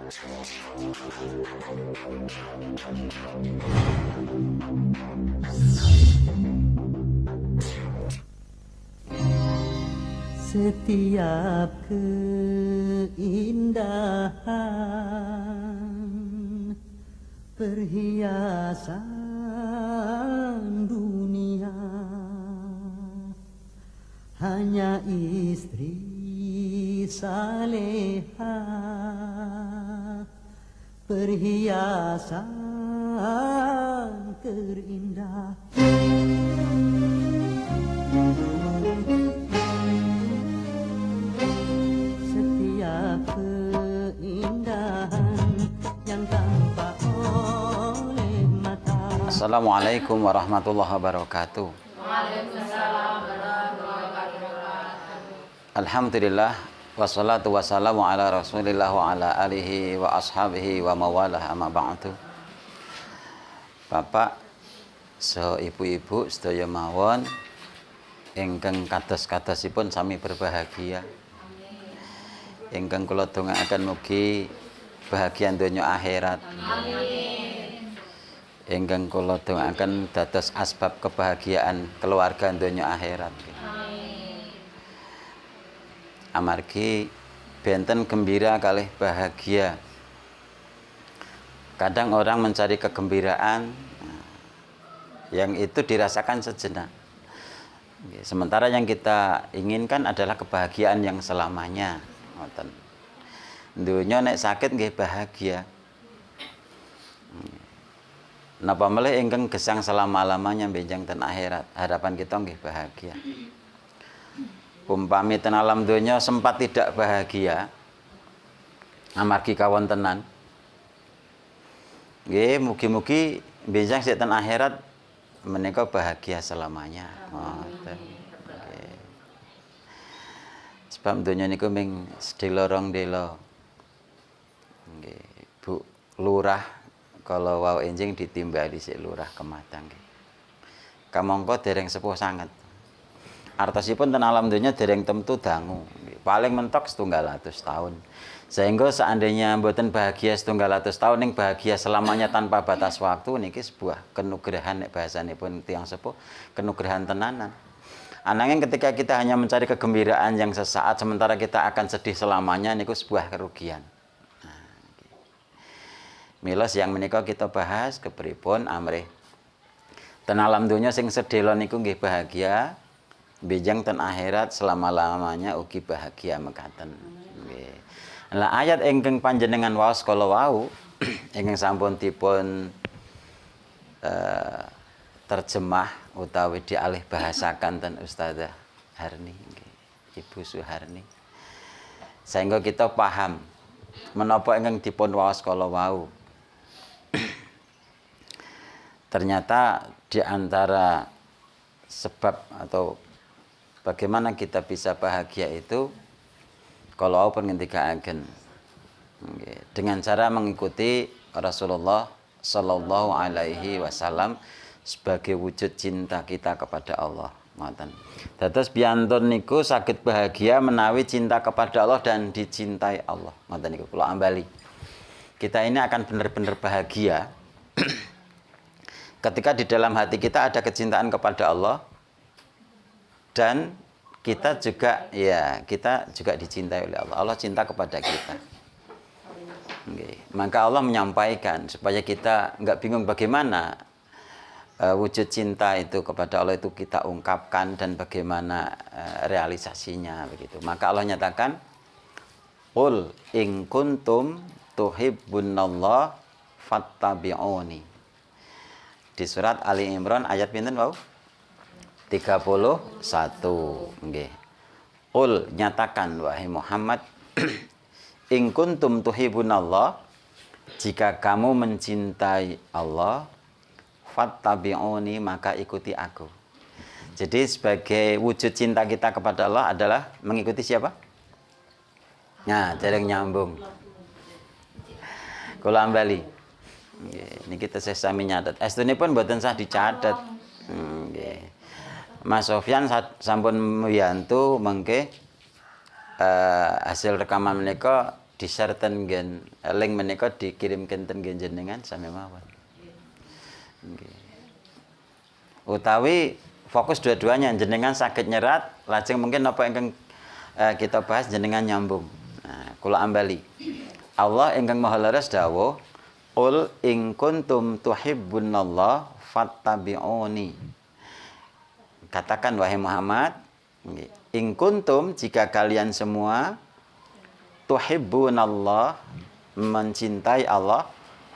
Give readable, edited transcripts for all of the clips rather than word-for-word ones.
Setiap keindahan perhiasan dunia hanya istri saleha perhiasan terindah. Setiap keindahan yang tampak oleh mata. Assalamualaikum warahmatullahi wabarakatuh. Waalaikumsalam warahmatullahi wabarakatuh. Alhamdulillah wassalatu wassalamu ala Rasulillah wa ala alihi wa ashabihi wa mawalah amma ba'du. Bapak, so ibu-ibu sedaya mawon ingkang kados-kadosipun sami berbahagia. Ingkang kula dongaaken mugi bahagia donya akhirat. Amin. Ingkang kula dongaaken dados asbab kebahagiaan keluarga donya akhirat. Amin. Amargi benten gembira kalih bahagia. Kadang orang mencari kegembiraan yang itu dirasakan sejenak. Sementara yang kita inginkan adalah kebahagiaan yang selamanya. Ngoten. Dunya nek sakit nggih bahagia. Napa melih ingkang gesang selama-lamanya benjang ten akhirat. Harapan kita nggih bahagia. Umpami ten alam donya sempat tidak bahagia amargi kawontenan. Nggih mugi-mugi benjang sik ten akhirat menika bahagia selamanya. Ngoten. Nggih. Sebab donya niku ming sedhela rong dela. Nggih, Bu Lurah kalau wau enjing ditimbali sik lurah Kematang nggih. Kamangka dereng sepuh sanget. Artosipun ten alam donya dereng temtu dangu. Paling mentok 100 tahun. Sehingga seandainya mboten bahagia 100 tahun ning bahagia selamanya tanpa batas waktu niki sebuah kenugrahan nek bahasanipun tiyang sepuh, kenugrahan tenanan. Ananging ketika kita hanya mencari kegembiraan yang sesaat sementara kita akan sedih selamanya niku sebuah kerugian. Mila yang menika kita bahas kepripun amrih ten alam donya sing sedhela niku nggih bahagia, benjang ten akhirat selama-lamanya ugi bahagia mekaten. Nggih. Lah ayat ingkang panjenengan waos kala wau ingkang sampun dipun terjemah utawi dialih bahasakan ten Ustazah Harni nggih, Ibu Suharni. Sehingga kita paham menapa ingkang dipun waos kala wau. Ternyata di antara sebab atau bagaimana kita bisa bahagia itu kalau pun ngendikaaken dengan cara mengikuti Rasulullah Sallallahu Alaihi Wasallam sebagai wujud cinta kita kepada Allah. Ngoten. Dados biantun niku saged bahagia menawi cinta kepada Allah dan dicintai Allah. Ngoten niku kula ambali. Kita ini akan benar-benar bahagia ketika di dalam hati kita ada kecintaan kepada Allah dan kita juga dicintai oleh Allah. Allah cinta kepada kita. Okay. Maka Allah menyampaikan supaya kita nggak bingung bagaimana wujud cinta itu kepada Allah itu kita ungkapkan dan bagaimana realisasinya begitu. Maka Allah nyatakan, "Qul in kuntum tuhibbunallah fattabi'uni." Di surat Ali Imran ayat pinten wau? 31. Nggih. Qul nyatakan wahai Muhammad, in kuntum tuhibbunallah, jika kamu mencintai Allah, fattabi'uni, maka ikuti aku. Jadi sebagai wujud cinta kita kepada Allah adalah mengikuti siapa? Nah, dereng nyambung. Kula ambali. Ini kita sami nyatet. Estunipun mboten sah dicatet. Nggih. Mas Sofyan sampun mbiyantu mengke hasil rekaman menika di-share ten nggen link menika dikirimken ten nggen jenengan sami mawon. Nggih. Utawi fokus dua-duanya jenengan saged nyerat lajeng mungkin apa ingkang kita bahas jenengan nyambung. Nah, kula ambali. Allah ingkang Maha Leres dawuh, "Qul in kuntum tuhibbunallah fattabi'uni." Katakan wahai Muhammad, nggih, in kuntum jika kalian semua tuhibbunallah mencintai Allah,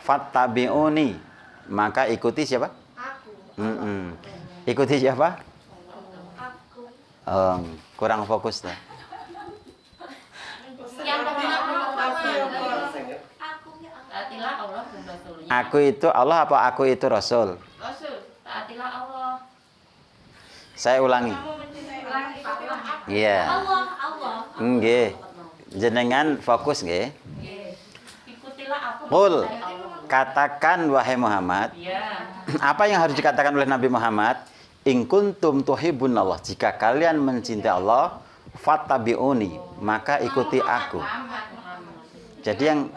fattabi'uni, maka ikuti siapa? Ikuti siapa? Kurang fokus dah. Yang benar taatilah Allah dan Rasulnya. Aku itu Allah apa aku itu Rasul? Rasul, taatilah Allah. Saya ulangi. Iya. Allah. Nggih. Jenengan fokus nggih. Ikutilah aku. Qul, mencintai Allah. katakan wahai Muhammad. Iya. Apa yang harus dikatakan oleh Nabi Muhammad? In kuntum tuhibbunallah, jika kalian mencintai Allah, fattabi'uni, maka ikuti aku. Jadi yang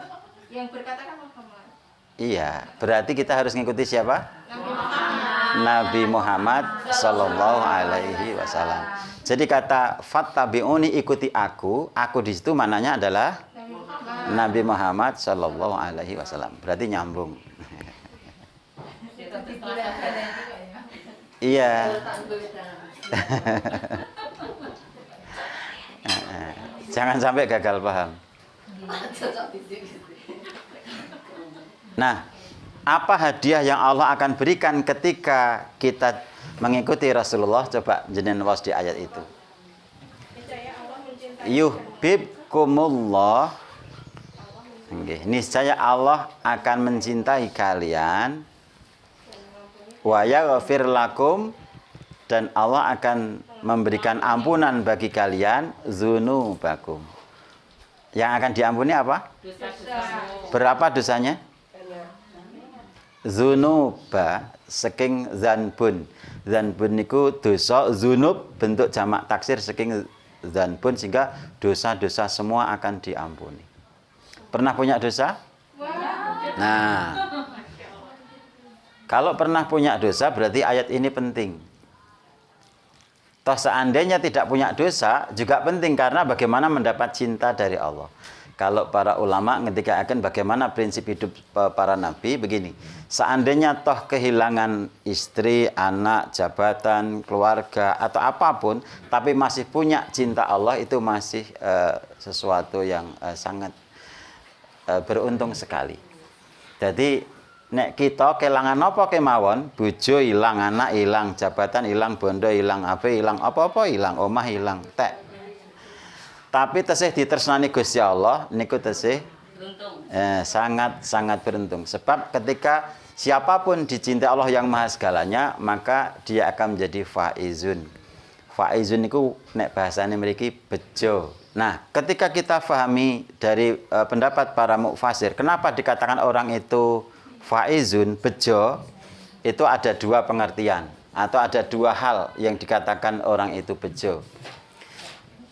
berkata kan Muhammad. iya, berarti kita harus mengikuti siapa? Nabi Muhammad. Nabi Muhammad sallallahu alaihi wasallam. Jadi kata fattabi'uni, ikuti aku di situ maknanya adalah Nabi Muhammad sallallahu alaihi wasallam. Berarti nyambung. Iya. Jangan sampai gagal paham. Nah, apa hadiah yang Allah akan berikan ketika kita mengikuti Rasulullah? Coba jenengan was di ayat itu. Yuhibbukumullah. Nggih, niscaya Allah akan mencintai kalian. Wa yaghfir lakum, dan Allah akan memberikan ampunan bagi kalian dzunubakum. Yang akan diampuni apa? Dosa-dosa. Berapa dosanya? Dzunuba saking zanbun. Zanbun niku dosa, dzunub bentuk jamak taksir saking zanbun, sehingga dosa-dosa semua akan diampuni. Pernah punya dosa? Nah, kalau pernah punya dosa berarti ayat ini penting. Toh seandainya tidak punya dosa juga penting, karena bagaimana mendapat cinta dari Allah. Kalau para ulama ketika akan bagaimana prinsip hidup para nabi begini. Seandainya toh kehilangan istri, anak, jabatan, keluarga atau apapun, tapi masih punya cinta Allah, itu masih sesuatu yang sangat beruntung sekali. Jadi nek kita kelangan apa kemawon, bojo ilang, anak ilang, jabatan ilang, bondo ilang, ilang, apa-apa ilang, omah ilang, tek. Tapi tesih ditresnani Gusti Allah niku tesih sangat beruntung. Sebab ketika siapapun dicintai Allah yang Maha Segalanya, maka dia akan menjadi faizun. Faizun niku nek bahasane mriki bejo. Nah, ketika kita fahami dari pendapat para mufasir, kenapa dikatakan orang itu faizun, bejo, itu ada dua pengertian atau ada dua hal yang dikatakan orang itu bejo.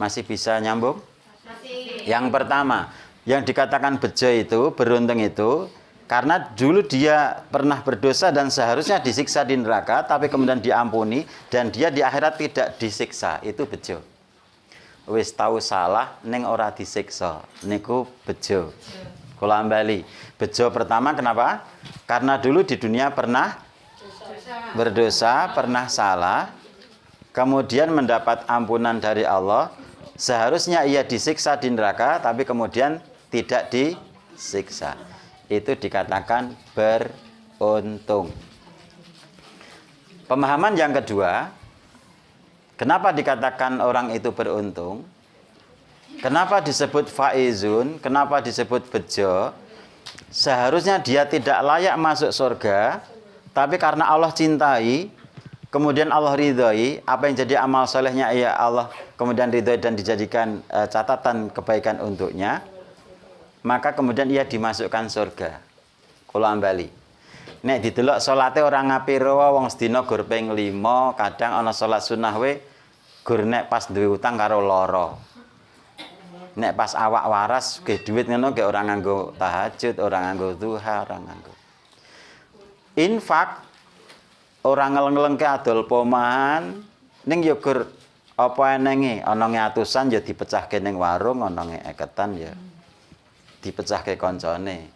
Masih bisa nyambung? Masih. Yang pertama, yang dikatakan bejo itu, beruntung itu, karena dulu dia pernah berdosa dan seharusnya disiksa di neraka, tapi kemudian diampuni dan dia di akhirat tidak disiksa. Itu bejo. Wis tahu salah, ning ora disiksa. Niku bejo. Kula ambali. Bejo pertama kenapa? Karena dulu di dunia pernah berdosa, pernah salah, kemudian mendapat ampunan dari Allah. Seharusnya ia disiksa di neraka, tapi kemudian tidak disiksa. Itu dikatakan beruntung. Pemahaman yang kedua, kenapa dikatakan orang itu beruntung? Kenapa disebut faizun? Kenapa disebut bejo? Seharusnya dia tidak layak masuk surga, tapi karena Allah cintai, kemudian Allah ridhoi, apa yang jadi amal solehnya ya Allah kemudian ridhoi dan dijadikan catatan kebaikan untuknya, maka kemudian ia dimasukkan surga. Kula ambali. Nek didelok salate orang ngapiro wong sedina gur ping 5, kadang ana salat sunah we gur nek pas duwe utang karo lara. Nek pas awak waras ke duit ngono ke orang nganggo tahajud, orang nganggo duha, orang nganggo infak, orang ngeleng-ngelengke adol pomahan ning yo gur apa enenge ana atusan ya dipecahke ning warung, ana eketan ya dipecahke koncone.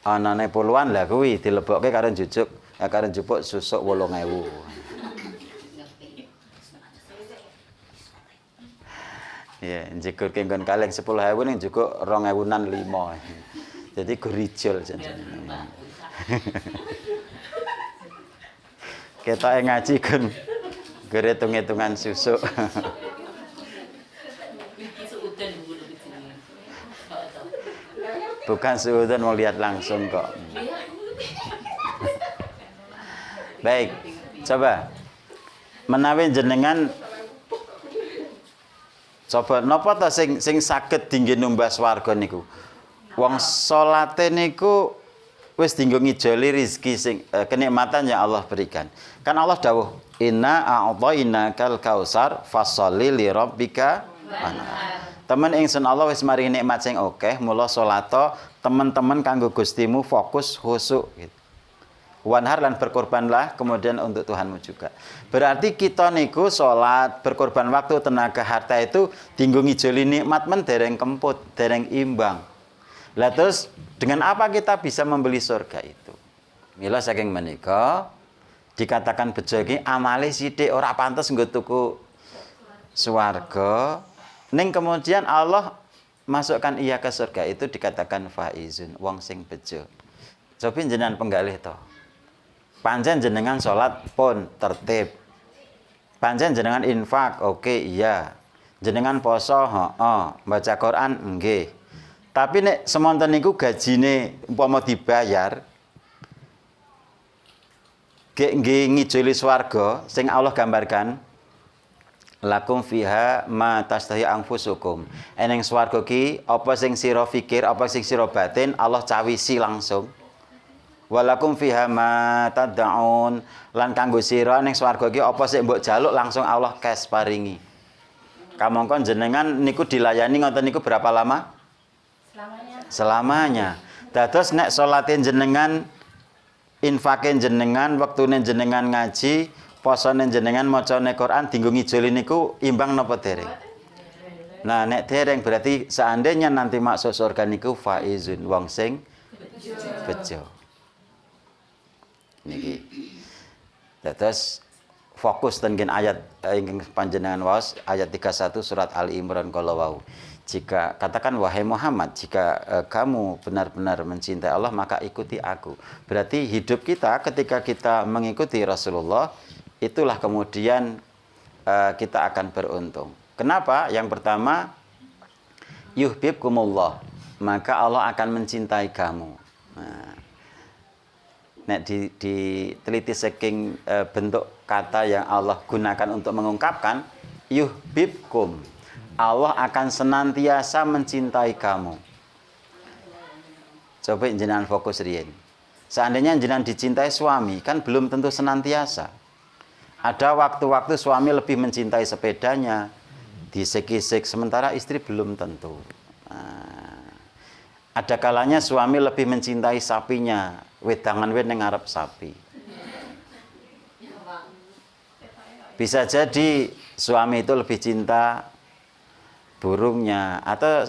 Anane puluhan lah kuwi dilebokke karo jujuk, karo jupuk susuk 8.000. Ya, njegur kenggon kaleng 10.000 ning cukup 2.000-an 5. Jadi gurijul janjane. Kita ngaji kan hitung-hitungan susuk. Bukan suudon mau lihat langsung kok. Baik, coba menawi jenengan coba napa ta sing saged dinggo numbas warga niku. Wong salate niku wis dinggo ngijoli rezeki sing kenikmatan yang Allah berikan. Kan Allah dawuh, "Inna a'thainakal kautsar fasholli li rabbika wanhar." Temen ingsun Allah wis maringi nikmat sing akeh, mula salata teman-teman kanggo Gustimu fokus khusyuk gitu. Wanhar lan berkorbanlah kemudian untuk Tuhanmu juga. Berarti kita niku sholat, berkorban waktu, tenaga, harta itu dinggo ngijoli nikmat men dereng kemput, dereng imbang. Lah terus dengan apa kita bisa membeli surga itu? Mila saking menika dikatakan bejo iki amale sithik ora pantes nggo tuku swarga. Ning kemudian Allah masukkan ia ke surga itu dikatakan faizun, wong sing bejo. Coba jenengan penggalih to. Pancen jenengan sholat pun tertib. Pancen jenengan infak, oke iya. Jenengan poso, baca Quran, nggih. Tapi nek semonten niku gajine umpama dibayar, nggih ngijoli swarga sing Allah gambarkan, lakum fiha ma tastahi anfusukum. Eneng swarga ki apa sing sira fikir, apa sing sira batin, Allah cawisi langsung. Walakum fiha ma tad'un, lan kanggo sira ning swarga iki apa sik mbok jaluk langsung Allah kes paringi. Kamangka jenengan niku dilayani ngoten niku berapa lama? Selamanya. Dados nek salate jenengan, infake jenengan, wektune jenengan ngaji, posone jenengan macane Quran dinggo ngijoli niku imbang napa dereng? Nah, nek dereng berarti seandainya nanti masuk surga niku faizun, wong sing bejo. Niki. Terus fokus tenggen ayat ingkang panjenengan waos ayat 31 surat Ali Imran kala wau. Jika katakan wahai Muhammad, jika kamu benar-benar mencintai Allah maka ikuti aku. Berarti hidup kita ketika kita mengikuti Rasulullah itulah kemudian kita akan beruntung. Kenapa? Yang pertama yuhibbukumullah, maka Allah akan mencintai kamu. Nah, nek diteliti saking bentuk kata yang Allah gunakan untuk mengungkapkan yuhibbukum, Allah akan senantiasa mencintai kamu. Coba jenengan fokus riyen. Seandainya jenengan dicintai suami, kan belum tentu senantiasa. Ada waktu-waktu suami lebih mencintai sepedanya, disek-isek, sementara istri belum tentu. Nah, ada kalanya suami lebih mencintai sapinya, wedangan ning ngarep sapi. Bisa jadi suami itu lebih cinta burungnya atau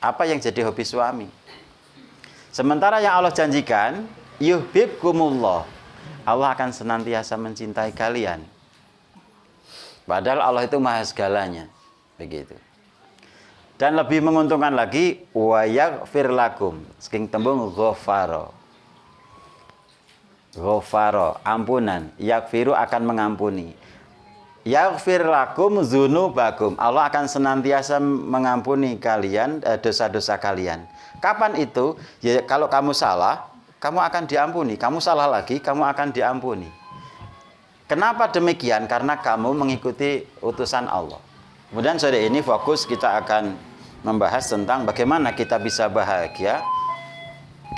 apa yang jadi hobi suami. Sementara yang Allah janjikan, yuhibbukumullah, Allah akan senantiasa mencintai kalian. Padahal Allah itu maha segalanya. Begitu. Dan lebih menguntungkan lagi, wa yaghfir lakum, saking tembung ghafara. Ghafara, ampunan. Yaghfiru akan mengampuni. Yaghfir lakum dzunubakum, Allah akan senantiasa mengampuni kalian dosa-dosa kalian. Kapan itu? Ya kalau kamu salah, kamu akan diampuni. Kamu salah lagi, kamu akan diampuni. Kenapa demikian? Karena kamu mengikuti utusan Allah. Kemudian sore ini fokus kita akan membahas tentang bagaimana kita bisa bahagia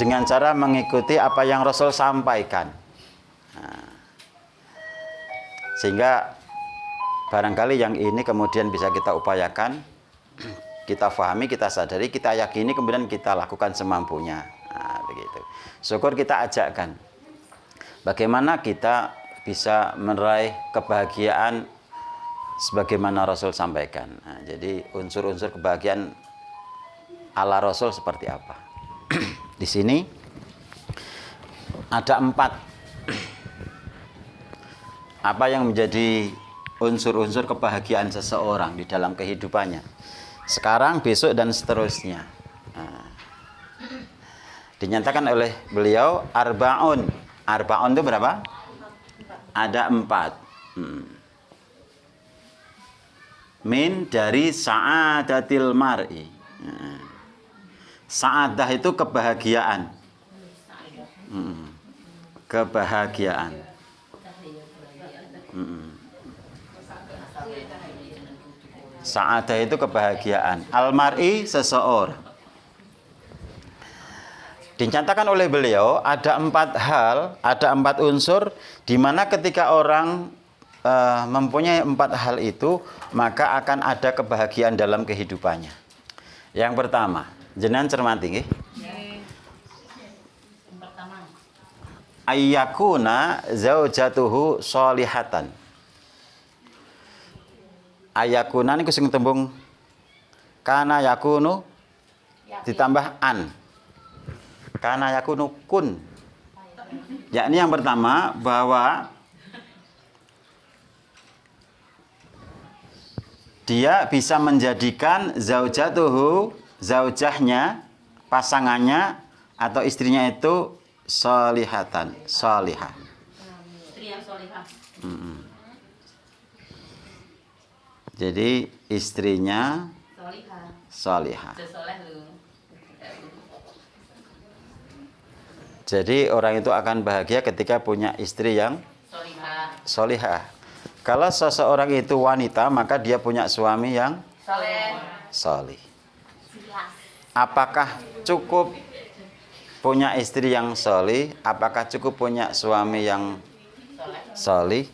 dengan cara mengikuti apa yang Rasul sampaikan. Nah, sehingga barangkali yang ini kemudian bisa kita upayakan kita fahami, kita sadari, kita yakini, kemudian kita lakukan semampunya. Nah, begitu. Syukur kita ajakkan. Bagaimana kita bisa meraih kebahagiaan sebagaimana Rasul sampaikan. Nah, jadi unsur-unsur kebahagiaan ala Rasul seperti apa? Di sini ada 4. Apa yang menjadi unsur-unsur kebahagiaan seseorang di dalam kehidupannya? Sekarang, besok, dan seterusnya. Nah, dinyatakan oleh beliau arba'un. Arba'un itu berapa? Ada 4. Min dari sa'adatil mar'i. Sa'adah itu kebahagiaan. Kebahagiaan. Sa'adah itu kebahagiaan. Al-mar'i seseorang. Dinyatakan oleh beliau ada 4 hal, ada 4 unsur di mana ketika orang mempunyai 4 hal itu, maka akan ada kebahagiaan dalam kehidupannya. Yang pertama, jenengan cermati nggih. Yang pertama, Ayyakuna zaujatuhu sholihatan. Ayyakuna niku sing tembung kana yakunu ditambah an. Kana yakunu kun. Yakni yang pertama bahwa dia bisa menjadikan zaujatuhu, zaujahnya, pasangannya atau istrinya itu sholihatan, sholihah. istri yang solihah. Jadi istrinya Solihah. sholihah. Sesoleh lu. Jadi orang itu akan bahagia ketika punya istri yang Solihah. sholihah. Kalau seseorang itu wanita, maka dia punya suami yang Soleh. sholih. Apakah cukup punya istri yang sholih? Apakah cukup punya suami yang sholih?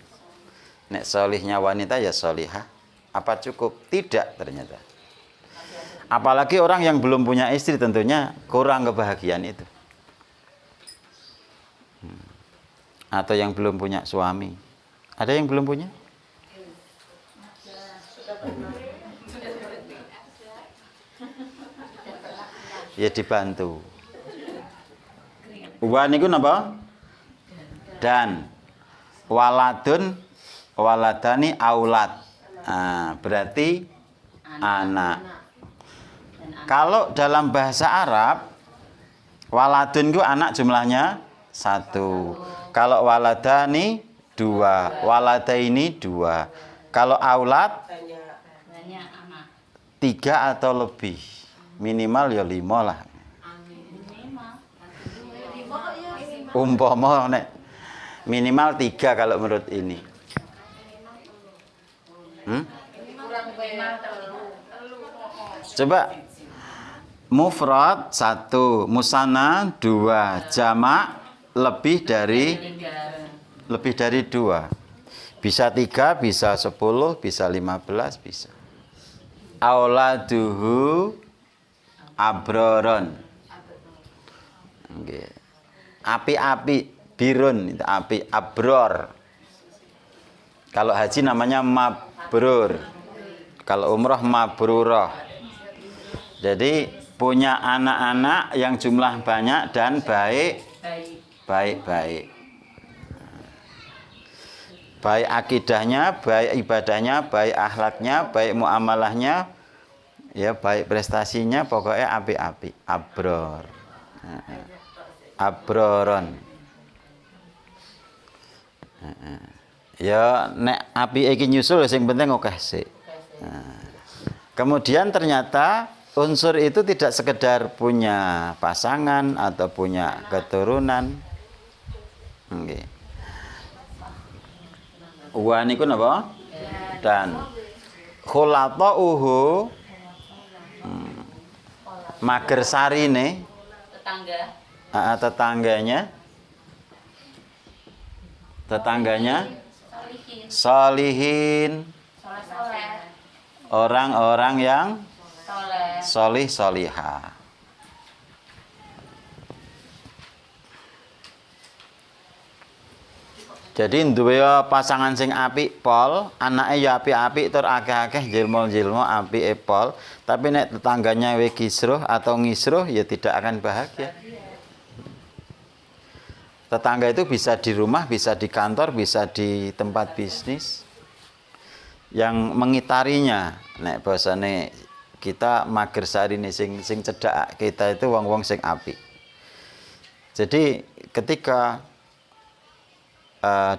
Nek sholihnya wanita ya sholihah. Apa cukup? Tidak ternyata. Apalagi orang yang belum punya istri tentunya kurang kebahagiaan itu. Atau yang belum punya suami. Ada yang belum punya? Ya dibantu. Wa niku napa? Dan waladun waladani aulad. Nah, berarti anak. Kalau dalam bahasa Arab waladun itu anak jumlahnya 1. Kalau waladani 2, waladaini 2. Kalau aulad Banyak anak. 3 atau lebih. Minimal ya 5 lah. Umpama nek minimal 3 kalau menurut ini. Coba mufrad 1, musanna 2, jamak lebih dari 2. Bisa 3, bisa 10, bisa 15, bisa. Auladuhu abroron. Nggih. Api-api birun itu api abror. Kalau haji namanya mabrur. Kalau umrah mabrurah. Jadi punya anak-anak yang jumlah banyak dan baik-baik. Baik akidahnya, baik ibadahnya, baik akhlaknya, baik muamalahnya, ya baik prestasinya, pokoknya api-api, abror. Abroron. Ya nek api iki nyusul sing penting akeh sik. Kemudian ternyata unsur itu tidak sekedar punya pasangan atau punya keturunan. Nggih. Wa niku napa? Dan khulatauhu mager sarine tetangganya salihin, orang-orang yang Soleh. solih solihah. Jadi duwe pasangan sing apik pol, anake ya apik-apik tur akeh-akeh jilmo-jilmo apike pol, tapi nek tetangganya we kisruh atau ngisruh ya tidak akan bahagia. Tetangga itu bisa di rumah, bisa di kantor, bisa di tempat bisnis. Yang mengitarinya, nek basane kita mager sarine sing cedhak kita itu wong-wong sing apik. Jadi ketika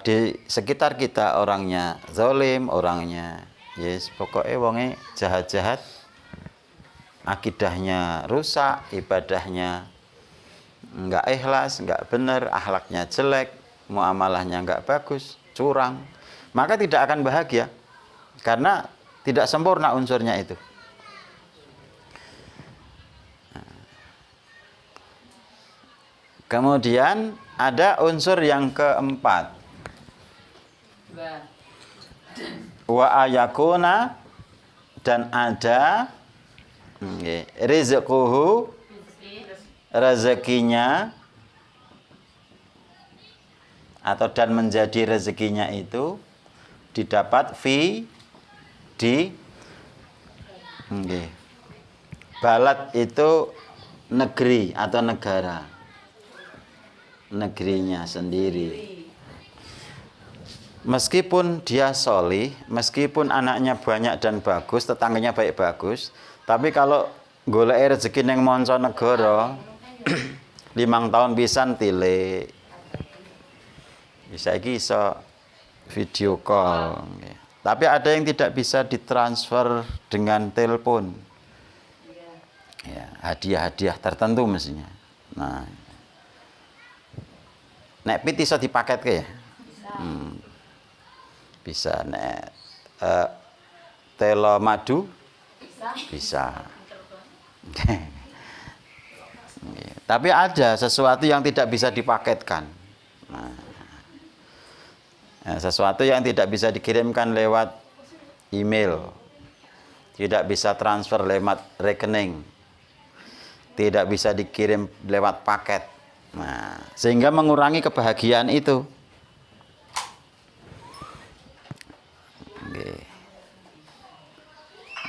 di sekitar kita orangnya zalim, orangnya yes pokoknya wonge jahat-jahat, akidahnya rusak, ibadahnya enggak ikhlas, enggak benar, akhlaknya jelek, muamalahnya enggak bagus, curang, maka tidak akan bahagia karena tidak sempurna unsurnya itu. Kemudian ada unsur yang keempat. Wa ayakuna, dan ada rizquhu, rezekinya, atau dan menjadi rezekinya itu didapat di balad itu negeri atau negara, negerinya sendiri. Meskipun dia solih, meskipun anaknya banyak dan bagus, tetangganya baik bagus, tapi kalau golek rezeki ning manca negara 5 tahun pisan tilik. Bisa iki iso video call. Tapi ada yang tidak bisa ditransfer dengan telepon. Ya, hadiah-hadiah tertentu mestinya. Nah, nek pit iso dipaketke ya? Bisa. Nek telo madu bisa. Tapi ada sesuatu yang tidak bisa dipaketkan. Nah, sesuatu yang tidak bisa dikirimkan lewat email, tidak bisa transfer lewat rekening, tidak bisa dikirim lewat paket. Nah, sehingga mengurangi kebahagiaan itu.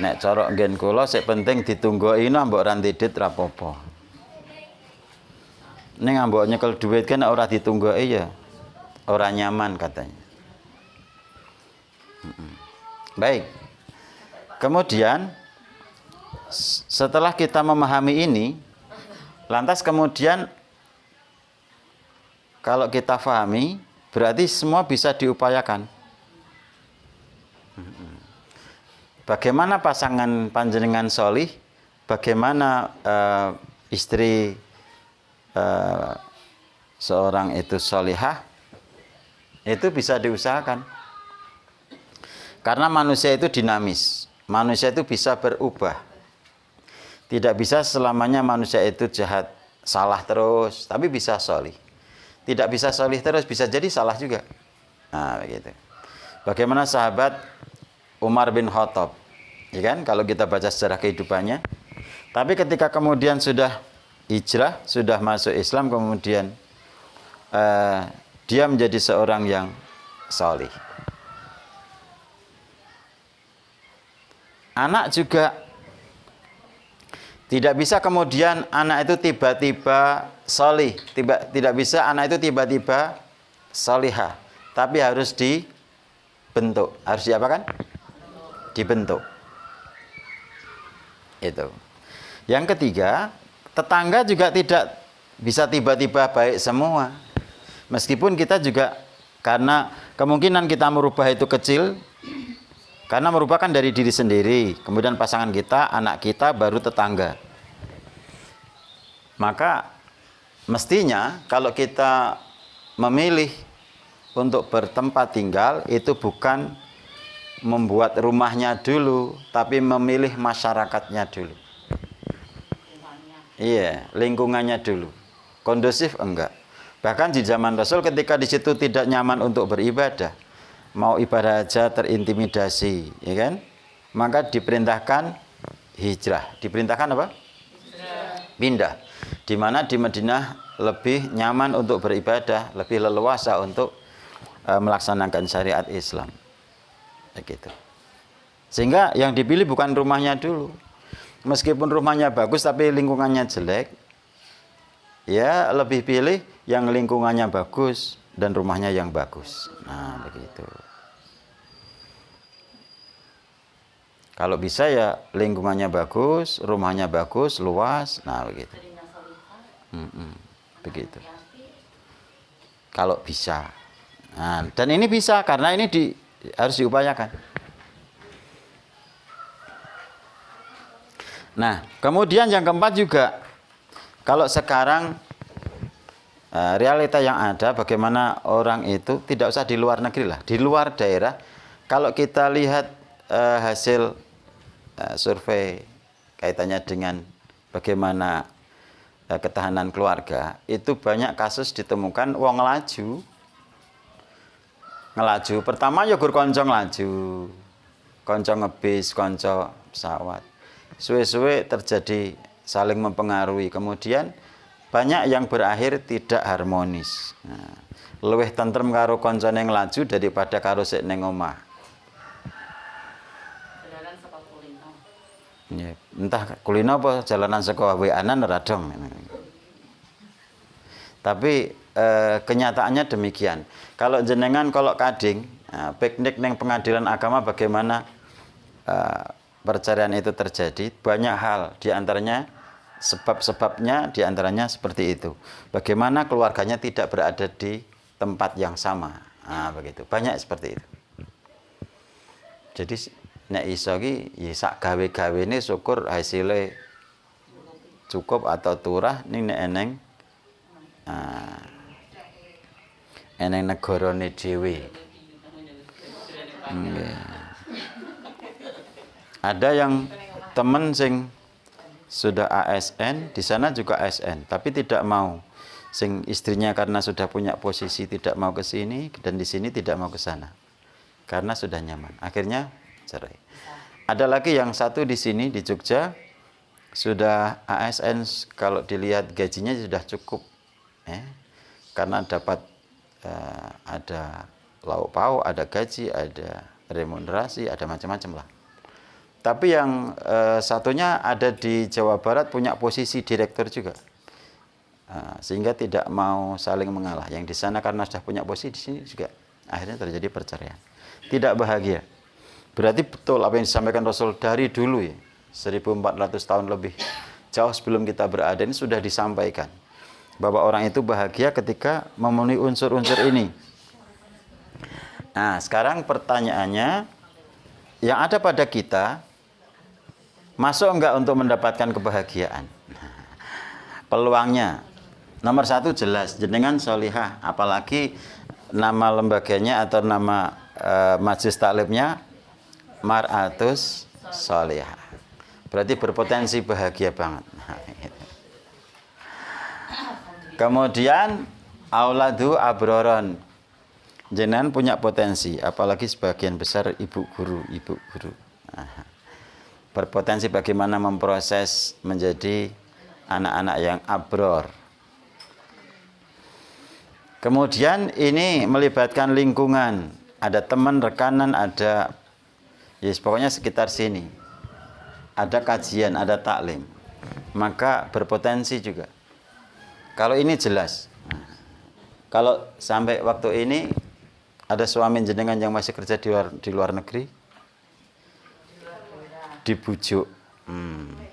Nek corok nggen kula sik penting ditunggoki mbok ra ndidit ra apa-apa. Ning mbok nyekel duit kan ora ditunggoki ya ora nyaman katanya. Baik. Kemudian setelah kita memahami ini, lantas kemudian kalau kita pahami berarti semua bisa diupayakan. Bagaimana pasangan panjenengan solih, bagaimana istri seorang itu solihah, itu bisa diusahakan. Karena manusia itu dinamis, manusia itu bisa berubah. Tidak bisa selamanya manusia itu jahat, salah terus, tapi bisa solih. Tidak bisa solih terus, bisa jadi salah juga. Nah, begitu. Bagaimana sahabat Umar bin Khattab, ya kan? Kalau kita baca sejarah kehidupannya, tapi ketika kemudian sudah hijrah, sudah masuk Islam, kemudian dia menjadi seorang yang salih. Anak juga tidak bisa kemudian anak itu tiba-tiba salih, tidak bisa anak itu tiba-tiba salihah, tapi harus dibentuk, harus diapakan? Dibentuk. Itu. Yang ketiga, tetangga juga tidak bisa tiba-tiba baik semua. Meskipun kita juga, karena kemungkinan kita merubah itu kecil, karena merupakan dari diri sendiri, kemudian pasangan kita, anak kita, baru tetangga. Maka mestinya kalau kita memilih untuk bertempat tinggal, itu bukan membuat rumahnya dulu, tapi memilih masyarakatnya dulu. Iya, lingkungannya dulu. Kondusif enggak. Bahkan di zaman Rasul ketika di situ tidak nyaman untuk beribadah, mau ibadah aja terintimidasi, ya kan? Maka diperintahkan hijrah. Diperintahkan apa? Pindah. Di mana di Madinah lebih nyaman untuk beribadah, lebih leluasa untuk melaksanakan syariat Islam. Begitu. Sehingga yang dipilih bukan rumahnya dulu. Meskipun rumahnya bagus tapi lingkungannya jelek, ya lebih pilih yang lingkungannya bagus dan rumahnya yang bagus. Nah, begitu. Kalau bisa ya lingkungannya bagus, rumahnya bagus, luas. Nah, begitu. Begitu. Kalau bisa. Nah, dan ini bisa karena ini harus diupayakan. Nah, kemudian yang keempat juga, kalau sekarang realita yang ada, bagaimana orang itu tidak usah di luar negeri lah, di luar daerah. Kalau kita lihat hasil survei kaitannya dengan bagaimana ketahanan keluarga, itu banyak kasus ditemukan wong ngelaju. Pertama ya gur konco ngelaju, konco ngebis, konco pesawat. Suwe-suwe terjadi saling mempengaruhi. Kemudian banyak yang berakhir tidak harmonis. Nah, luwih tentrem karo koncone ngelaju daripada karo sik ning omah. Jalanan saka kulino. Ya, entah kulino apa jalanan saka WA-an ora dong. Tapi kenyataannya demikian. Kalau jenengan kalau kading piknik ning pengadilan agama bagaimana perceraian itu terjadi, banyak hal diantaranya sebab-sebabnya diantaranya seperti itu. Bagaimana keluarganya tidak berada di tempat yang sama. Nah, begitu. Banyak seperti itu. Jadi nek iso ki ya sak gawe-gawene syukur hasilnya cukup atau turah ning nek eneng negarane dhewe. Ada yang temen sing sudah ASN, di sana juga ASN, tapi tidak mau. Sing istrinya karena sudah punya posisi tidak mau ke sini dan di sini tidak mau ke sana. Karena sudah nyaman. Akhirnya cerai. Ada lagi yang satu di sini di Jogja sudah ASN, kalau dilihat gajinya sudah cukup. Karena dapat ada lauk pauk, ada gaji, ada remunerasi, ada macam-macam lah. Tapi yang satunya ada di Jawa Barat punya posisi direktur juga. Sehingga tidak mau saling mengalah. Yang di sana karena sudah punya posisi, di sini juga akhirnya terjadi perceraian. Tidak bahagia. Berarti betul apa yang disampaikan Rasul dari dulu ya. 1400 tahun lebih. Jauh sebelum kita berada ini sudah disampaikan. Bahwa orang itu bahagia ketika memenuhi unsur-unsur ini. Nah, sekarang pertanyaannya, yang ada pada kita, masuk enggak untuk mendapatkan kebahagiaan? Peluangnya, nomor satu jelas, jenengan solihah, apalagi nama lembaganya atau nama majelis taklimnya Mar'atus Solihah. Berarti berpotensi bahagia banget. Kemudian auladu abroron, jenengan punya potensi, apalagi sebagian besar ibu guru. Berpotensi bagaimana memproses menjadi anak-anak yang abror. Kemudian ini melibatkan lingkungan, ada teman, rekanan, ada pokoknya sekitar sini. Ada kajian, ada taklim. Maka berpotensi juga. Kalau ini jelas. Kalau sampai waktu ini ada suami jenengan yang masih kerja di luar negeri, dibujuk,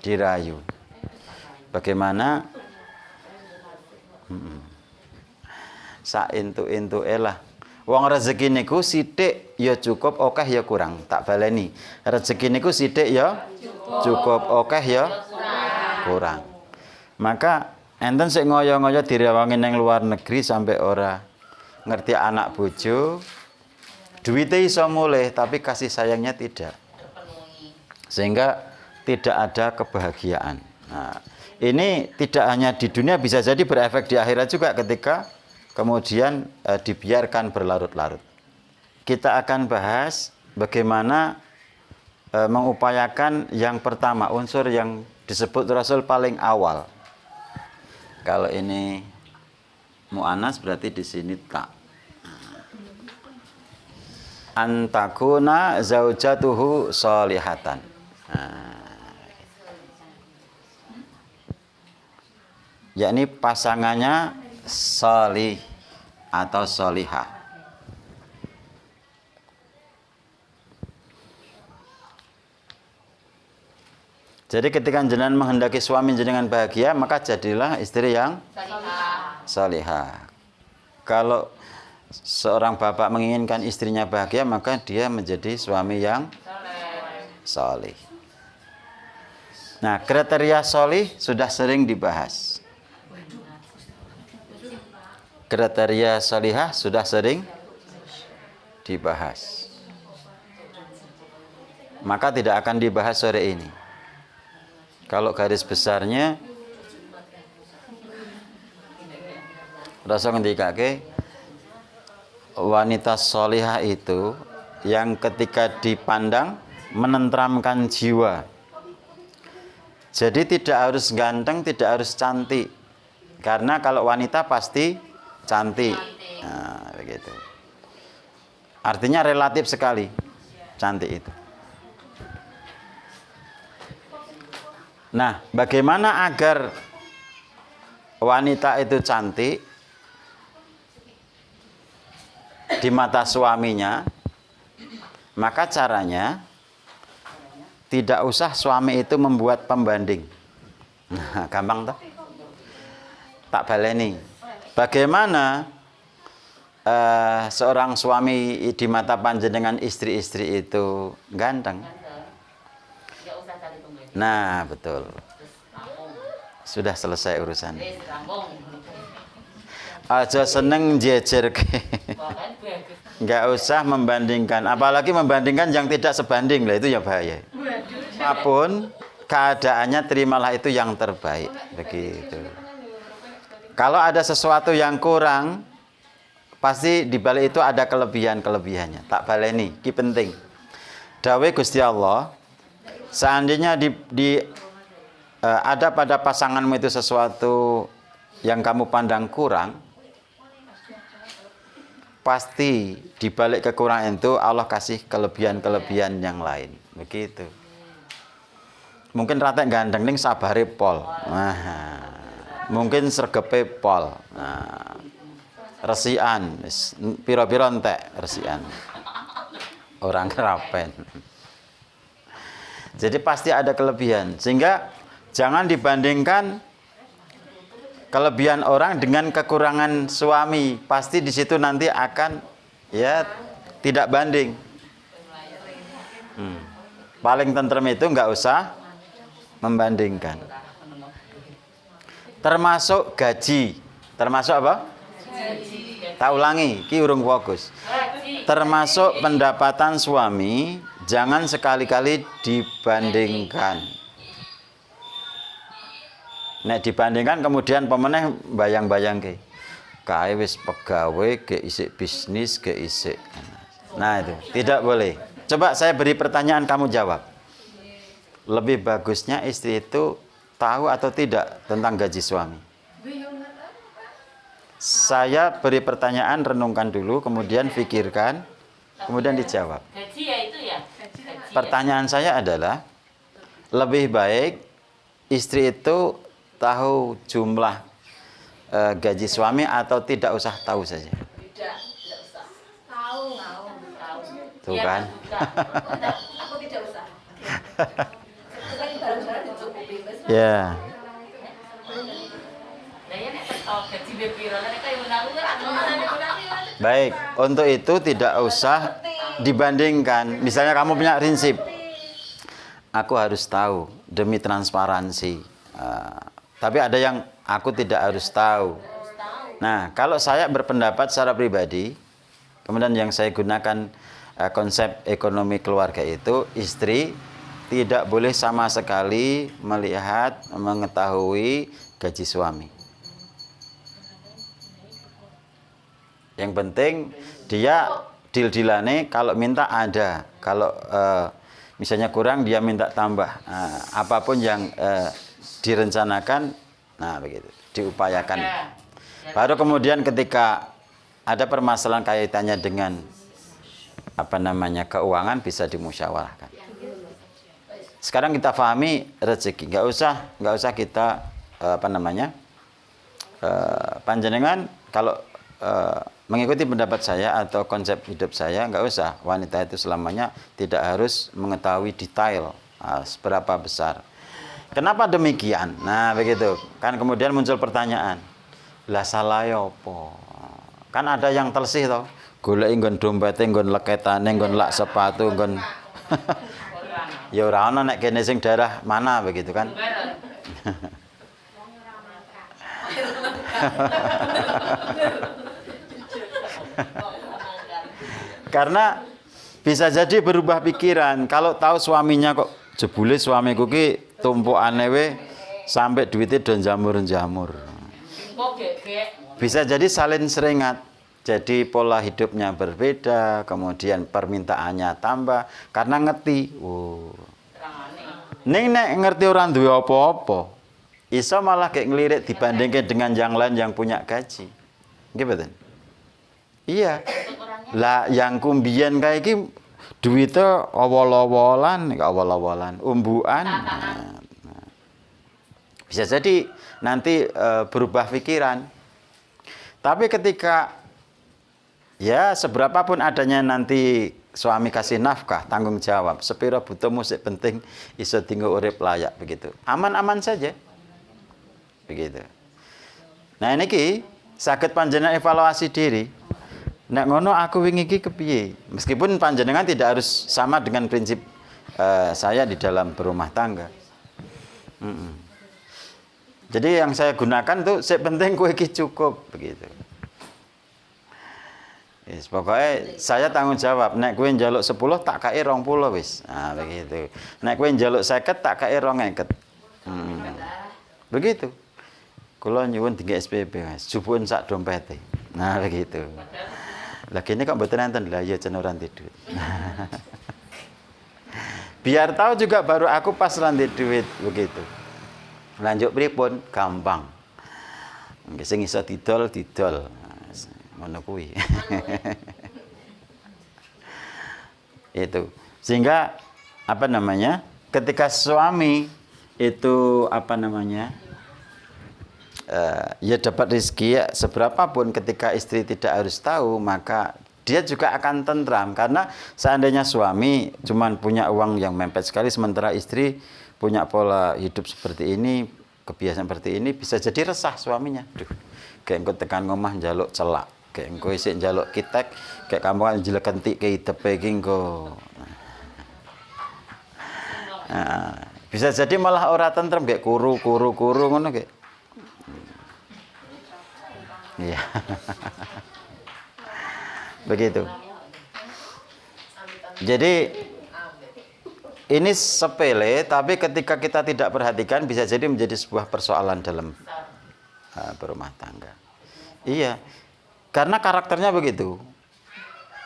dirayu. Bagaimana? Saintu-intu elah. Wong rezeki niku sithik ya cukup, akeh ya kurang. Tak baleni. Rezeki niku sithik ya cukup, akeh ya kurang. Maka enten sik ngoyo-ngoyo direwangi nang luar negeri sampai ora ngerti anak bojo. Duitnya iso mulih tapi kasih sayangnya tidak. Sehingga tidak ada kebahagiaan. Nah, ini tidak hanya di dunia, bisa jadi berefek di akhirat juga ketika kemudian dibiarkan berlarut-larut. Kita akan bahas bagaimana mengupayakan yang pertama, unsur yang disebut Rasul paling awal. Kalau ini mu'anas berarti di sini tak. Antakuna zaujatuhu sholihatan. Yakni pasangannya sholih atau sholihah. Jadi ketika jenengan menghendaki suami jenengan bahagia, maka jadilah istri yang salihah. Kalau seorang bapak menginginkan istrinya bahagia, maka dia menjadi suami yang salih. Nah, kriteria salih sudah sering dibahas. Kriteria salihah sudah sering dibahas. Maka tidak akan dibahas sore ini. Kalau garis besarnya Rasul ngendikake wanita sholihah itu yang ketika dipandang menenteramkan jiwa. Jadi tidak harus ganteng, tidak harus cantik. Karena kalau wanita pasti cantik. Nah, begitu. Artinya relatif sekali cantik itu. Nah, bagaimana agar wanita itu cantik di mata suaminya? Maka caranya tidak usah suami itu membuat pembanding. Nah, gampang toh? Tak baleni. Bagaimana seorang suami di mata panjenengan istri-istri itu ganteng? Nah, betul. Sudah selesai urusan. Aja seneng jejer. Nggak usah membandingkan, apalagi membandingkan yang tidak sebanding lah, itu ya bahaya. Apapun keadaannya, terimalah itu yang terbaik, begitu. Kalau ada sesuatu yang kurang, pasti di balik itu ada kelebihannya. Tak baleni, ki penting. Dawe Gusti Allah, seandainya ada pada pasanganmu itu sesuatu yang kamu pandang kurang, pasti di balik kekurangan itu Allah kasih kelebihan-kelebihan yang lain. Begitu. Mungkin rata gandeng ning sabare pol. Nah, mungkin sregepe pol. Nah, resian, piro-piro entek resian. Orang kerapen. Jadi pasti ada kelebihan, sehingga jangan dibandingkan kelebihan orang dengan kekurangan suami. Pasti di situ nanti akan ya tidak banding. Paling tentrem itu nggak usah membandingkan. Termasuk gaji. Termasuk apa? Tak ulangi, ki urung fokus. Termasuk pendapatan suami, jangan sekali-kali dibandingkan. Nek dibandingkan kemudian pemeneh bayang-bayang ke. Kae wis pegawai, ke isik bisnis, ke isik. Nah itu, tidak boleh. Coba saya beri pertanyaan, kamu jawab. Lebih bagusnya istri itu tahu atau tidak tentang gaji suami? Saya beri pertanyaan, renungkan dulu, kemudian pikirkan, kemudian dijawab. Gaji ya itu ya. Pertanyaan saya adalah, lebih baik istri itu tahu jumlah gaji suami atau tidak usah tahu saja? Tidak usah. Tahu. Tuh kan? Aku tidak usah. Ya. Baik, untuk itu tidak usah dibandingkan. Misalnya kamu punya prinsip, aku harus tahu demi transparansi. Tapi ada yang aku tidak harus tahu. Nah, kalau saya berpendapat secara pribadi, kemudian yang saya gunakan konsep ekonomi keluarga itu, istri tidak boleh sama sekali melihat, mengetahui gaji suami. Yang penting dia deal-dealane kalau minta ada, kalau Misalnya kurang dia minta tambah. Nah, apapun yang direncanakan, nah begitu, diupayakan. Baru kemudian ketika ada permasalahan kaitannya dengan apa namanya keuangan bisa dimusyawarahkan. Sekarang kita pahami rezeki, nggak usah kita apa namanya panjenengan kalau mengikuti pendapat saya atau konsep hidup saya, nggak usah wanita itu selamanya tidak harus mengetahui detail seberapa besar. Kenapa demikian? Nah begitu kan kemudian muncul pertanyaan, lah salah ya apa? Kan ada yang tersih toh, golek nggon dompete, nggon leketane, nggon lak sepatu, nggon ya ora ana nek kene sing daerah mana begitu kan. Karena bisa jadi berubah pikiran kalau tahu suaminya kok jebule suamiku ki tumpukane we sampai duitnya don jamur-jamur. Bisa jadi salin seringat. Jadi pola hidupnya berbeda, kemudian permintaannya tambah karena ngerti. Ning nek ngerti orang duwe apa-apa, iso malah kayak ngelirik dibandingkan dengan yang lain yang punya gaji. Nggih mboten? Iya. Lah yang kumbiyen kae iki duwite awol-awolan, umbuan. Bisa jadi nanti berubah pikiran. Tapi ketika ya seberapapun adanya nanti suami kasih nafkah, tanggung jawab, sepiro butuh musik penting iso dinggo urip layak begitu. Aman-aman saja. Begitu. Nah niki saged panjenengan evaluasi diri. Nek ngono aku wingi iki kepiye? Meskipun panjenengan tidak harus sama dengan prinsip saya di dalam berumah tangga. Jadi yang saya gunakan tuh sing penting kowe iki cukup begitu. Yes, pokoknya saya tanggung jawab. Nek kowe njaluk 10 tak kae 20 wis. Nah begitu. Nek kowe njaluk 50 tak kae 20. Begitu. Kula nyuwun tinggi SPP Mas, jupuken sak dompete. Nah begitu. Lah kene kok mboten enten lah ya cenoran tidur. Biar tahu juga baru aku pas ranti duit begitu. Lanjut pripun gampang. Nggih sing iso didol. Ngono kuwi. Itu. Sehingga apa namanya? Ketika suami itu apa namanya? Ya dapat rezeki ya, seberapapun ketika istri tidak harus tahu maka dia juga akan tentram karena seandainya suami cuman punya uang yang mepet sekali sementara istri punya pola hidup seperti ini, kebiasaan seperti ini bisa jadi resah suaminya. Duh, kayak engko tekan ngomah njaluk celak, kayak engko isik njaluk kitek, kayak kamu kan jelek kentik ke hidepe iki engko. Nah, bisa jadi malah ora tentrem kayak kuru ngono kayak. Iya. Begitu. Jadi ini sepele tapi ketika kita tidak perhatikan bisa jadi menjadi sebuah persoalan dalam berumah tangga. Iya. Karena karakternya begitu.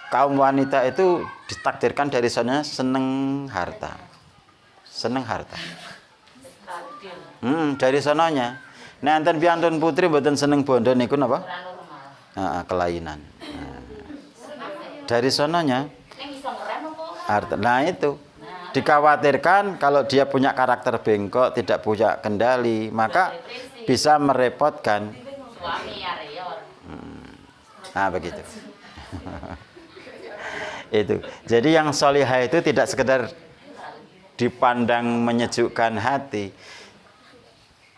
Kaum wanita itu ditakdirkan dari sononya seneng harta. Seneng harta. Dari sononya. Nah, enten piantun putri mboten seneng bondo niku napa? Kelainan. Dari sononya harta. Nah, itu. Dikhawatirkan kalau dia punya karakter bengkok, tidak punya kendali, maka bisa merepotkan. Nah, begitu. Itu. Jadi yang solihah itu tidak sekedar dipandang menyejukkan hati.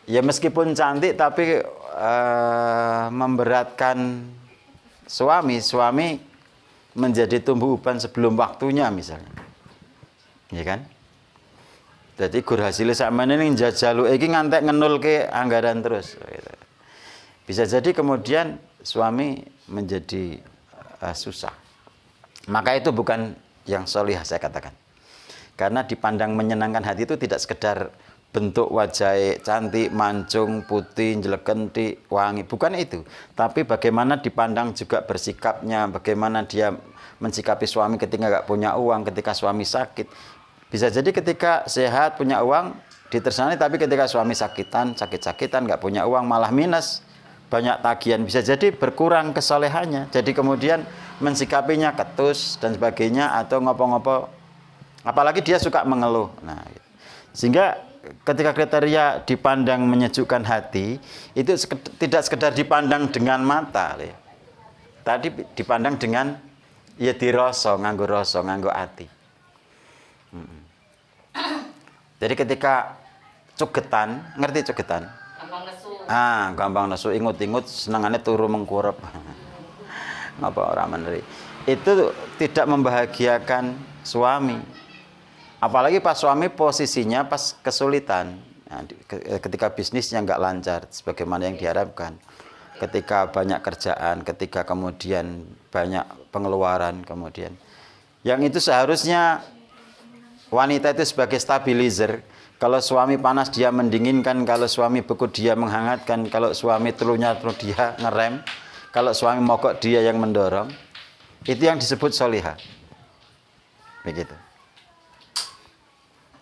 Ya meskipun cantik tapi memberatkan suami menjadi tumbuh uban sebelum waktunya misalnya. Ya kan? Jadi gur hasilnya sakmene ning jajaluke iki ngantek ngenulke anggaran terus gitu. Bisa jadi kemudian suami menjadi susah. Maka itu bukan yang solihah saya katakan. Karena dipandang menyenangkan hati itu tidak sekedar bentuk wajah cantik, mancung, putih, jelekenti, wangi. Bukan itu. Tapi bagaimana dipandang juga bersikapnya, bagaimana dia mensikapi suami ketika nggak punya uang, ketika suami sakit. Bisa jadi ketika sehat punya uang ditersangani, tapi ketika suami sakit-sakitan nggak punya uang malah minus, banyak tagihan, bisa jadi berkurang kesolehannya. Jadi kemudian mensikapinya ketus dan sebagainya atau ngopo-ngopo. Apalagi dia suka mengeluh. Nah, sehingga ketika kriteria dipandang menyejukkan hati itu tidak sekedar dipandang dengan mata, tadi dipandang dengan ya dirasa, nganggo hati. Jadi ketika cugetan, ngerti cugetan? Gampang nesu. Gampang nesu, ingut-ingut senengannya turu mengkurep. Ngapa orang meneri? Itu tidak membahagiakan suami. Apalagi pas suami posisinya pas kesulitan. Nah, ketika bisnisnya nggak lancar sebagaimana yang diharapkan. Ketika banyak kerjaan, ketika kemudian banyak pengeluaran kemudian. Yang itu seharusnya wanita itu sebagai stabilizer. Kalau suami panas dia mendinginkan, kalau suami beku dia menghangatkan, kalau suami telunya dia ngerem, kalau suami mogok dia yang mendorong. Itu yang disebut solihah. Begitu.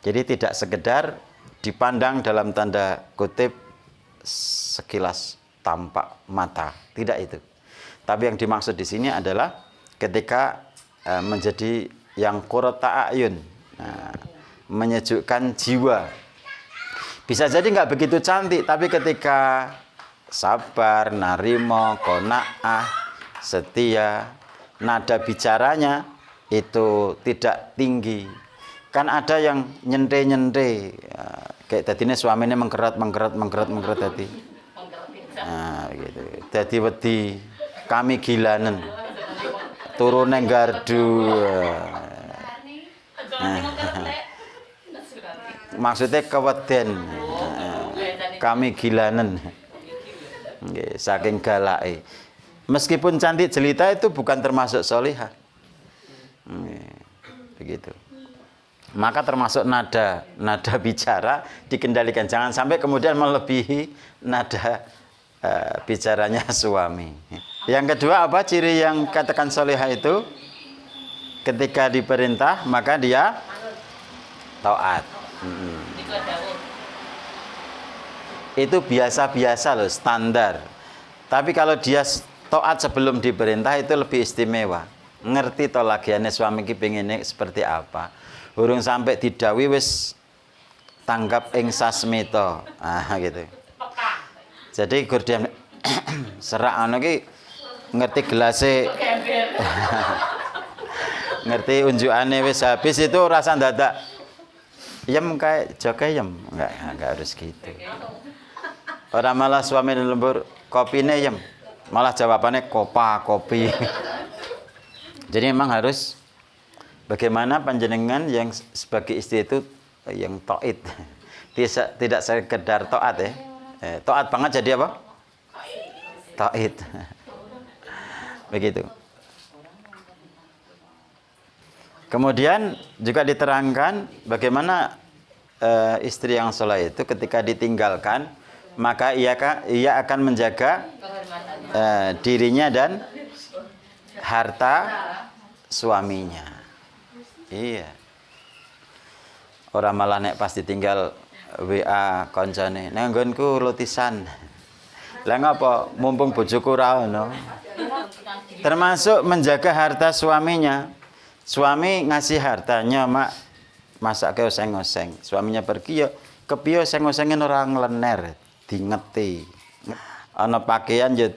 Jadi tidak sekedar dipandang dalam tanda kutip sekilas tampak mata, tidak itu. Tapi yang dimaksud di sini adalah ketika menjadi yang qurrata a'yun, menyejukkan jiwa. Bisa jadi nggak begitu cantik, tapi ketika sabar, narimo, qanaah, setia, nada bicaranya itu tidak tinggi. Kan ada yang nyente-nyente, kayak tadinya suaminya mengkerat tadi. Nah, gitu. Dadi wedi kami gilanen. Turune gardu. Maksudnya keweden. Kami gilanen. Nggih, saking galake. Meskipun cantik jelita itu bukan termasuk solihah. Begitu. Maka termasuk nada bicara dikendalikan, jangan sampai kemudian melebihi nada bicaranya suami. Yang kedua apa ciri yang katakan solihah itu? Ketika diperintah maka dia taat. Itu biasa-biasa loh, standar. Tapi kalau dia taat sebelum diperintah itu lebih istimewa. Ngerti to lagiane suami ki pengine seperti apa. Urung sampai didhawuhi wis tanggap ing sasmita. Gitu. Jadi gurdiam serak ana ki ngerti gelase ngerti unjukane wis habis itu rasa dadak yem kayak joke yem. Enggak harus gitu. Orang malah suami lembur kopine yem. Malah jawabannya kopi. Jadi memang harus bagaimana panjenengan yang sebagai istri itu yang taat. Tidak sekedar taat ya. Taat banget jadi apa? Taat. Begitu. Kemudian juga diterangkan bagaimana istri yang saleh itu ketika ditinggalkan maka ia akan menjaga dirinya dan harta suaminya. Iya. Orang malah nek pas ditinggal WA koncone, nang nggonku lutisan. Lah ngapa mumpung bojoku ra ono. Termasuk menjaga harta suaminya. Suami ngasih hartanya, Mak, masak ke oseng-oseng. Suaminya pergi ya kepiye oseng-osengin ora nglener, dingeti. Ana pakaian ya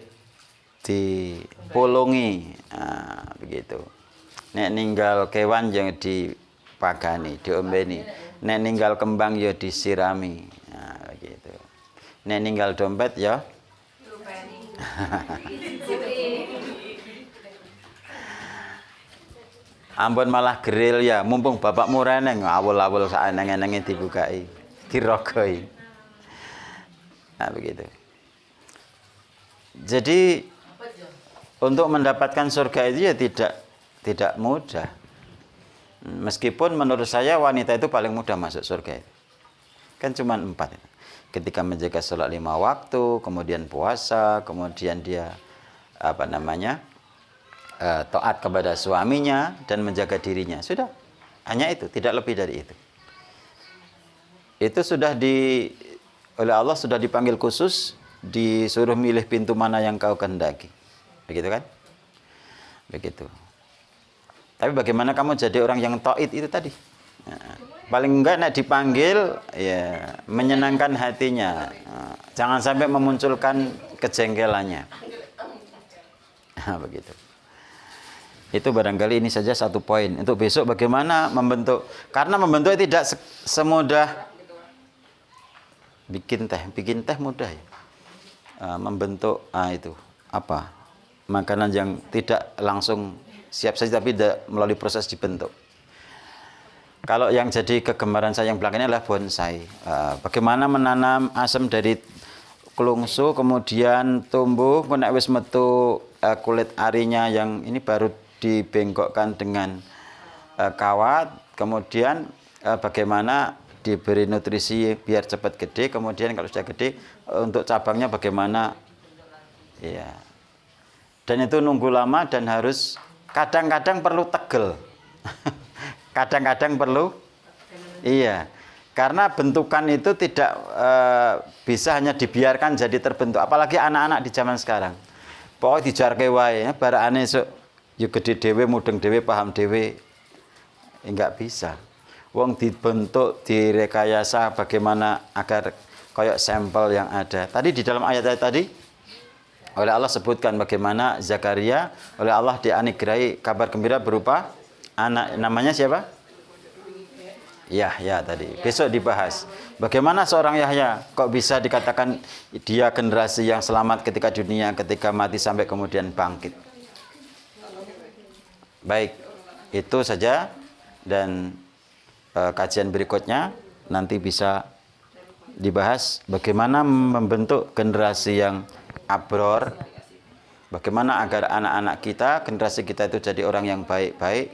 dipolongi. Begitu. Nek ninggal kewan yang dipagani, diombeni. Nek ninggal kembang ya disirami. Nah, begitu. Nek ninggal dompet ya ampun malah geril ya, mumpung bapakmu reneng awul-awul sak eneng-enenge dibukai, dirogoi. Nah, begitu. Jadi untuk mendapatkan surga itu ya tidak mudah. Meskipun menurut saya wanita itu paling mudah masuk surga itu. Kan cuma 4 itu. Ketika menjaga sholat 5 waktu, kemudian puasa, kemudian dia taat kepada suaminya dan menjaga dirinya. Sudah. Hanya itu, tidak lebih dari itu. Itu sudah oleh Allah sudah dipanggil khusus, disuruh milih pintu mana yang kau kehendaki. Begitu kan? Begitu. Tapi bagaimana kamu jadi orang yang taat itu tadi? Paling enggak nek dipanggil ya menyenangkan hatinya. Jangan sampai memunculkan kejengkelannya. Begitu. Itu barangkali ini saja satu poin. Untuk besok bagaimana membentuk. Karena membentuk tidak semudah bikin teh mudah ya. Membentuk itu apa? Makanan yang tidak langsung siap saja tapi melalui proses dibentuk. Kalau yang jadi kegemaran saya yang belakang ini adalah bonsai. Bagaimana menanam asem dari kelungsu kemudian tumbuh kena wis metu kulit arinya yang ini baru dibengkokkan dengan kawat, kemudian bagaimana diberi nutrisi biar cepat gede, kemudian kalau sudah gede untuk cabangnya bagaimana ya. Dan itu nunggu lama dan harus kadang-kadang perlu tegel. Kadang-kadang perlu iya. Karena bentukan itu tidak bisa hanya dibiarkan jadi terbentuk, apalagi anak-anak di zaman sekarang. Pokoknya dijarke wae, barane esuk yo gede dhewe, mudeng dhewe, paham dhewe. Enggak bisa. Wong dibentuk, direkayasa bagaimana agar kayak sampel yang ada. Tadi di dalam ayat tadi oleh Allah sebutkan bagaimana Zakaria oleh Allah dianugerahi kabar gembira berupa anak, namanya siapa? Yahya tadi. Besok dibahas. Bagaimana seorang Yahya kok bisa dikatakan dia generasi yang selamat ketika dunia, ketika mati sampai kemudian bangkit. Baik, itu saja dan kajian berikutnya nanti bisa dibahas bagaimana membentuk generasi yang abror, bagaimana agar anak-anak kita, generasi kita itu jadi orang yang baik-baik,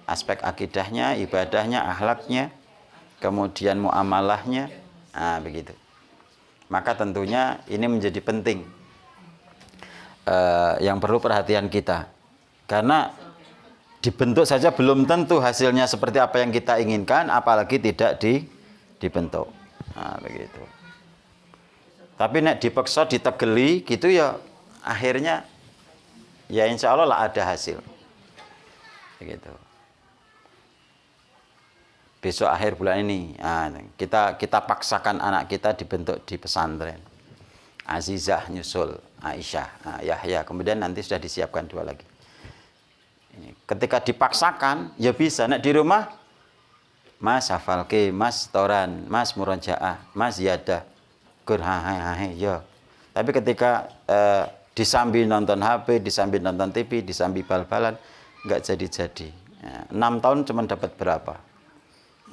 aspek akidahnya, ibadahnya, akhlaknya, kemudian muamalahnya, begitu. Maka tentunya ini menjadi penting yang perlu perhatian kita, karena dibentuk saja belum tentu hasilnya seperti apa yang kita inginkan, apalagi tidak dibentuk. Begitu. Tapi nek dipaksa ditegeli gitu ya akhirnya ya insya Allah lah ada hasil. Begitu. Besok akhir bulan ini kita paksakan anak kita dibentuk di pesantren. Azizah nyusul Aisyah, Yahya, kemudian nanti sudah disiapkan 2 lagi. Ketika dipaksakan ya bisa. Nek di rumah Mas hafalke, Mas toran, Mas murojaah, Mas ziyadah, gur ya. Tapi ketika disambi nonton HP, disambi nonton TV, disambi bal-balan, nggak jadi-jadi. 6 tahun cuma dapat berapa?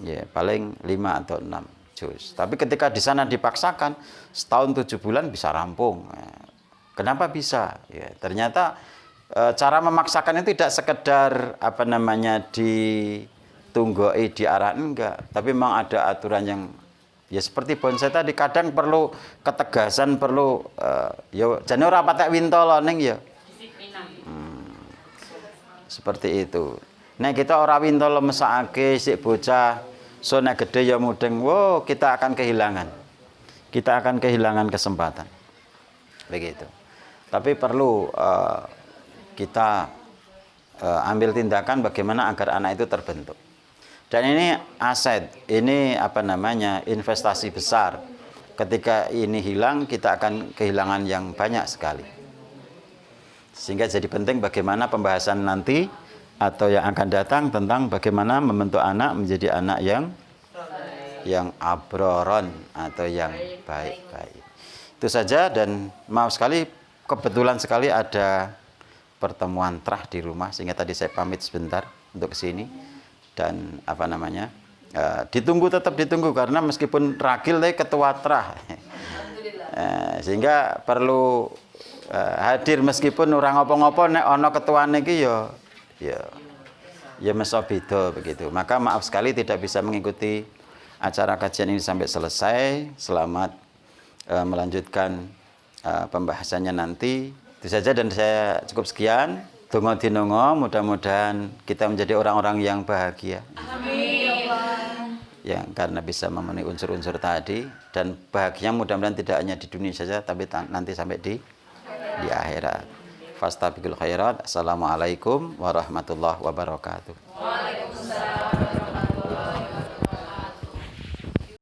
Ya paling 5 atau 6 juz. Tapi ketika di sana dipaksakan, setahun 7 bulan bisa rampung. Kenapa bisa? Ya, ternyata cara memaksakan itu tidak sekedar ditunggoi, diarahkan, enggak, tapi memang ada aturan yang ya seperti bonsai tadi, kadang perlu ketegasan, perlu ya jane ora patek wintolo ning ya. Seperti itu. Nek kita ora wintolo mesakake sik bocah, so nek gede ya mudeng, wow, kita akan kehilangan. Kita akan kehilangan kesempatan. Begitu. Tapi perlu kita ambil tindakan bagaimana agar anak itu terbentuk. Dan ini aset, ini investasi besar. Ketika ini hilang, kita akan kehilangan yang banyak sekali. Sehingga jadi penting bagaimana pembahasan nanti atau yang akan datang tentang bagaimana membentuk anak menjadi anak yang abroron atau yang baik-baik. Itu saja, dan maaf sekali kebetulan sekali ada pertemuan trah di rumah sehingga tadi saya pamit sebentar untuk kesini, dan tetap ditunggu karena meskipun ragil tapi ketua trah sehingga perlu hadir meskipun orang ngopo-ngopo nek ono ketuane iki ya meso beda begitu. Maka maaf sekali tidak bisa mengikuti acara kajian ini sampai selesai. Selamat melanjutkan pembahasannya nanti. Itu saja dan saya cukup sekian. Donga dinonga, mudah-mudahan kita menjadi orang-orang yang bahagia. Yang karena bisa memenuhi unsur-unsur tadi, dan bahagia mudah-mudahan tidak hanya di dunia saja, tapi nanti sampai di akhirat. Fastabiqul khairat. Assalamualaikum warahmatullahi wabarakatuh.